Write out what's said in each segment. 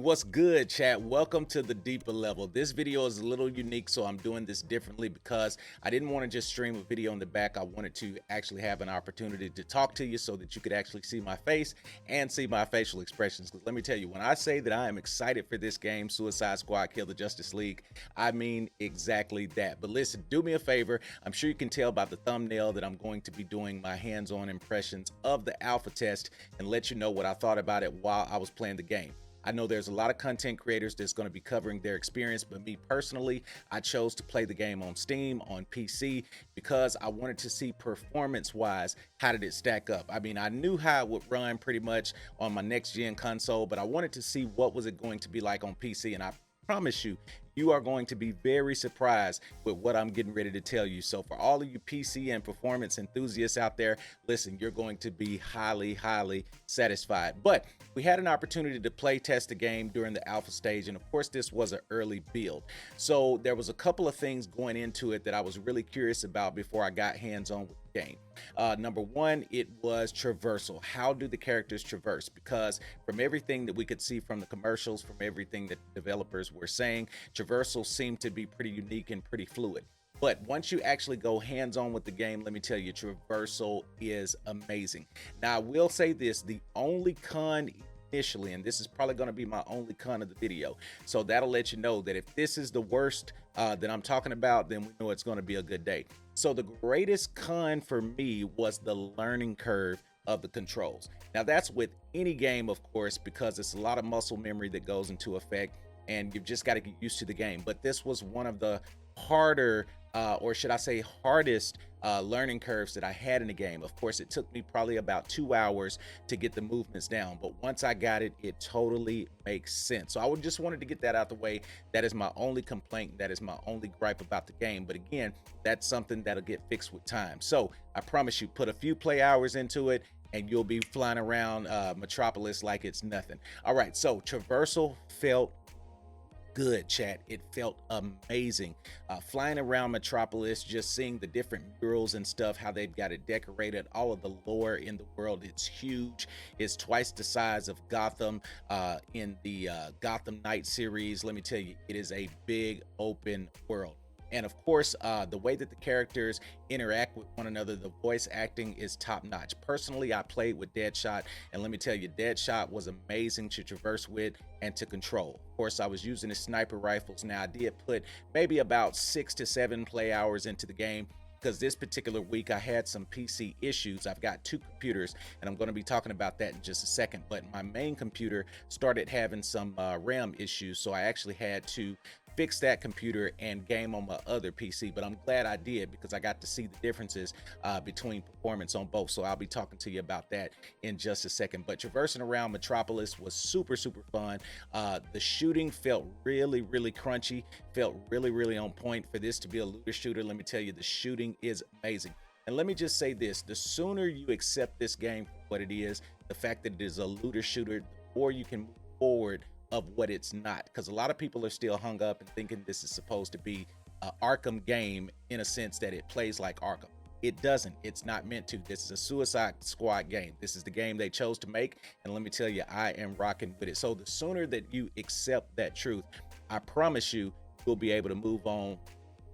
What's good, chat? Welcome to the deeper level. This video is a little unique, so I'm doing this differently because I didn't want to just stream a video in the back. I wanted to actually have an opportunity to talk to you so that you could actually see my face and see my facial expressions. Because let me tell you, when I say that I am excited for this game, Suicide Squad Kill the Justice League, I mean exactly that. But listen, do me a favor. I'm sure you can tell by the thumbnail that I'm going to be doing my hands-on impressions of the alpha test and let you know what I thought about it while I was playing the game. I know there's a lot of content creators that's going to be covering their experience, but me personally, I chose to play the game on Steam, on PC, because I wanted to see performance-wise, how did it stack up? I mean, I knew how it would run pretty much on my next-gen console, but I wanted to see what was it going to be like on PC, and I promise you, you are going to be very surprised with what I'm getting ready to tell you. So for all of you PC and performance enthusiasts out there, listen, you're going to be highly satisfied. But we had an opportunity to play test the game during the alpha stage, and of course this was an early build. So there was a couple of things going into it that I was really curious about before I got hands-on with the game. Number one, it was traversal. How do the characters traverse? Because from everything that we could see from the commercials, from everything that developers were saying, traversal seemed to be pretty unique and pretty fluid. But once you actually go hands-on with the game, let me tell you, traversal is amazing. Now, I will say this, the only con initially, and this is probably going to be my only con of the video, so that'll let you know that if this is the worst that I'm talking about, then we know it's going to be a good day. So the greatest con for me was the learning curve of the controls. Now that's with any game, of course, because it's a lot of muscle memory that goes into effect, and you've just got to get used to the game. But this was one of the harder, or should I say hardest, learning curves that I had in the game. Of course, it took me probably about 2 hours to get the movements down, but once I got it, it totally makes sense. So I would just wanted to get that out the way. That is my only complaint. That is my only gripe about the game. But again, that's something that'll get fixed with time. So I promise you, put a few play hours into it, and you'll be flying around Metropolis like it's nothing. All right, so traversal felt good, chat. It felt amazing. Flying around Metropolis, just seeing the different murals and stuff, how they've got it decorated, all of the lore in the world. It's huge. It's twice the size of Gotham in the Gotham Knight series. Let me tell you, it is a big open world. And of course, the way that the characters interact with one another, the voice acting is top notch. Personally, I played with Deadshot, and let me tell you, Deadshot was amazing to traverse with and to control. Of course, I was using the sniper rifles. Now, I did put maybe about 6 to 7 play hours into the game, because this particular week I had some PC issues. I've got 2 computers, and I'm going to be talking about that in just a second. But my main computer started having some RAM issues, so I actually had to fix that computer and game on my other PC. But I'm glad I did, because I got to see the differences between performance on both. So I'll be talking to you about that in just a second. But traversing around Metropolis was super fun. The shooting felt really crunchy, felt really on point. For this to be a looter shooter, let me tell you, the shooting is amazing. And let me just say this, the sooner you accept this game for what it is, the fact that it is a looter shooter, the more you can move forward of what it's not. Because a lot of people are still hung up and thinking this is supposed to be an Arkham game, in a sense that it plays like Arkham. It doesn't. It's not meant to. This is a Suicide Squad game. This is the game they chose to make, and let me tell you, I am rocking with it. So the sooner that you accept that truth, I promise you, you'll be able to move on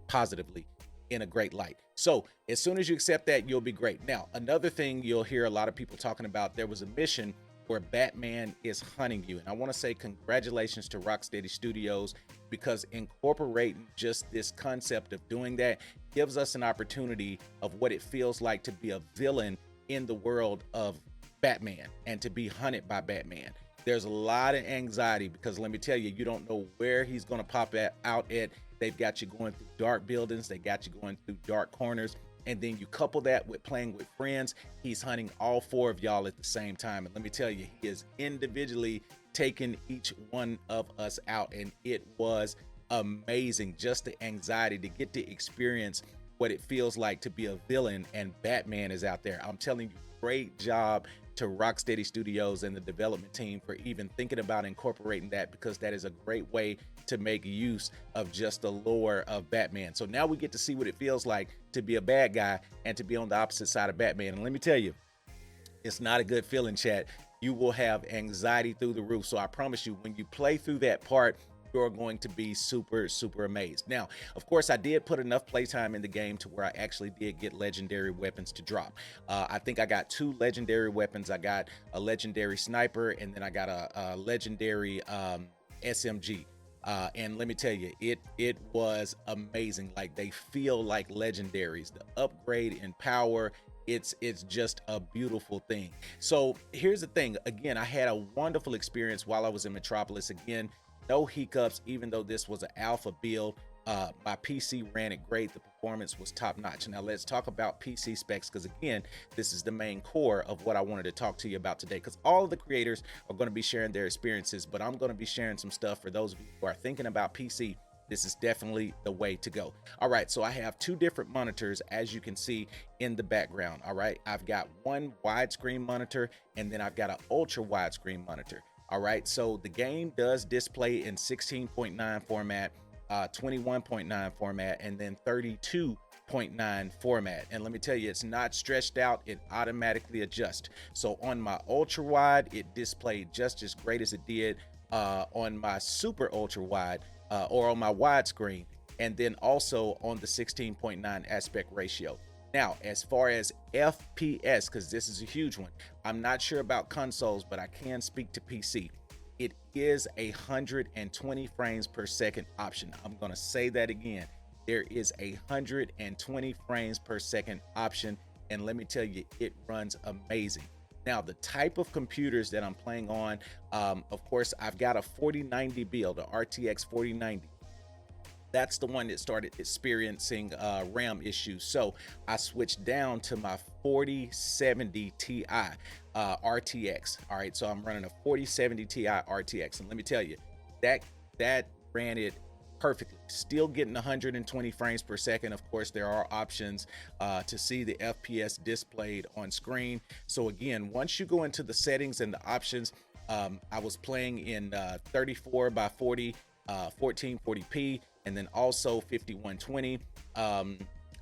positively in a great light. So as soon as you accept that, you'll be great. Now, another thing you'll hear a lot of people talking about, there was a mission where Batman is hunting you. And I want to say congratulations to Rocksteady Studios, because incorporating just this concept of doing that gives us an opportunity of what it feels like to be a villain in the world of Batman and to be hunted by Batman. There's a lot of anxiety, because let me tell you, you don't know where he's going to pop out at. They've got you going through dark buildings. They got you going through dark corners. And then you couple that with playing with friends. He's hunting all 4 of y'all at the same time. And let me tell you, he is individually taking each one of us out. And it was amazing. Just the anxiety to get to experience what it feels like to be a villain and Batman is out there. I'm telling you, great job to Rocksteady Studios and the development team for even thinking about incorporating that, because that is a great way to make use of just the lore of Batman. So now we get to see what it feels like to be a bad guy and to be on the opposite side of Batman. And let me tell you, it's not a good feeling, chat. you will have anxiety through the roof. So I promise you, when you play through that part, you're going to be super amazed. Now, of course, I did put enough playtime in the game to where I actually did get legendary weapons to drop. I think I got 2 legendary weapons. I got a legendary sniper, and then I got a legendary SMG. And let me tell you, it was amazing. Like, they feel like legendaries. The upgrade in power, it's just a beautiful thing. So here's the thing. Again, I had a wonderful experience while I was in Metropolis. Again, no hiccups, even though this was an alpha build. My PC ran it great. The performance was top notch. Now let's talk about PC specs, because again, this is the main core of what I wanted to talk to you about today, because all of the creators are going to be sharing their experiences, but I'm going to be sharing some stuff for those of you who are thinking about PC. This is definitely the way to go. All right, so I have 2 different monitors, as you can see in the background. All right, I've got one widescreen monitor, and then I've got an ultra widescreen monitor. All right, so the game does display in 16.9 format, 21.9 format, and then 32.9 format. And let me tell you, it's not stretched out. It automatically adjusts. So on my ultra wide, it displayed just as great as it did on my super ultra wide, or on my widescreen, and then also on the 16.9 aspect ratio. Now, as far as FPS, because this is a huge one, I'm not sure about consoles, but I can speak to PC. It is 120 frames per second option. I'm going to say that again. There is 120 frames per second option, and let me tell you, it runs amazing. Now, the type of computers that I'm playing on, of course, I've got a 4090 build, a RTX 4090. That's the one that started experiencing RAM issues. So I switched down to my 4070 Ti RTX. All right, so I'm running a 4070 Ti RTX, and let me tell you, that ran it perfectly. Still getting 120 frames per second. Of course, there are options to see the FPS displayed on screen. So again, once you go into the settings and the options, I was playing in 34 by 40, 1440p, and then also 5120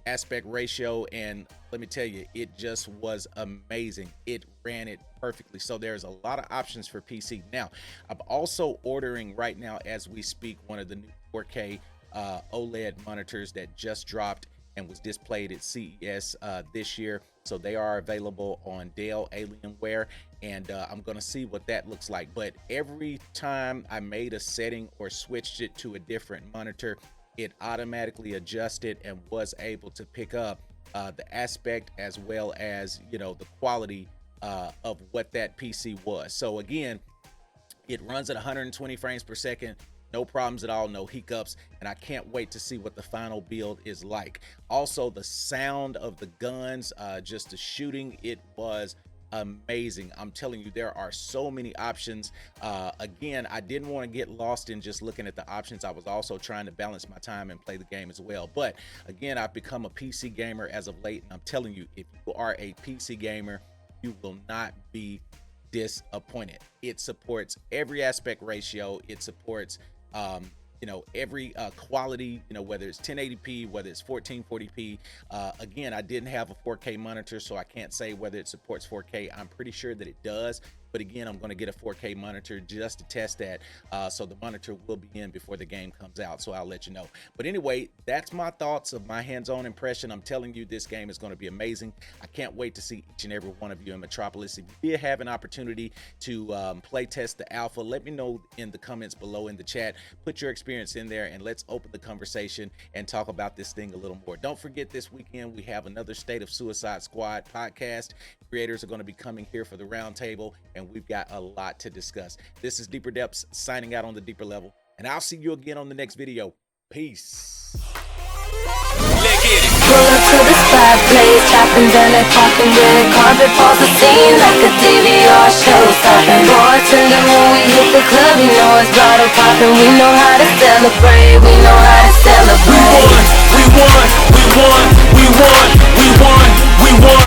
aspect ratio. And let me tell you, it just was amazing. It ran it perfectly. So there's a lot of options for PC. Now, I'm also ordering right now as we speak one of the new 4K OLED monitors that just dropped and was displayed at CES this year. So they are available on Dell Alienware, and I'm gonna see what that looks like. But every time I made a setting or switched it to a different monitor, it automatically adjusted and was able to pick up the aspect as well as, you know, the quality of what that PC was. So again, it runs at 120 frames per second. No problems at all, no hiccups, and I can't wait to see what the final build is like. Also, the sound of the guns, just the shooting, it was amazing. I'm telling you, there are so many options. Again, I didn't want to get lost in just looking at the options. I was also trying to balance my time and play the game as well. But again, I've become a PC gamer as of late, and I'm telling you, if you are a PC gamer, you will not be disappointed. It supports every aspect ratio. It supports you know, every quality, you know, whether it's 1080p, whether it's 1440p. Again, I didn't have a 4K monitor, so I can't say whether it supports 4K. I'm pretty sure that it does, but again, I'm going to get a 4K monitor just to test that. So the monitor will be in before the game comes out, so I'll let you know. But anyway, that's my thoughts of my hands-on impression. I'm telling you, this game is going to be amazing. I can't wait to see each and every one of you in Metropolis. If you did have an opportunity to play test the alpha, let me know in the comments below in the chat. Put your experience in there, and let's open the conversation and talk about this thing a little more. Don't forget, this weekend we have another State of Suicide Squad podcast. Creators are going to be coming here for the roundtable, and we've got a lot to discuss. This is Deeper Depths signing out on the Deeper Level, and I'll see you again on the next video. Peace. Pull up to the spot, blaze, chopping down that parking red carpet, pause the scene like a DVR show stopping. Bartender, when we hit the club, you know it's bottle popping. We know how to celebrate, we know how to celebrate. We won, we won, we won, we won, we won, we won.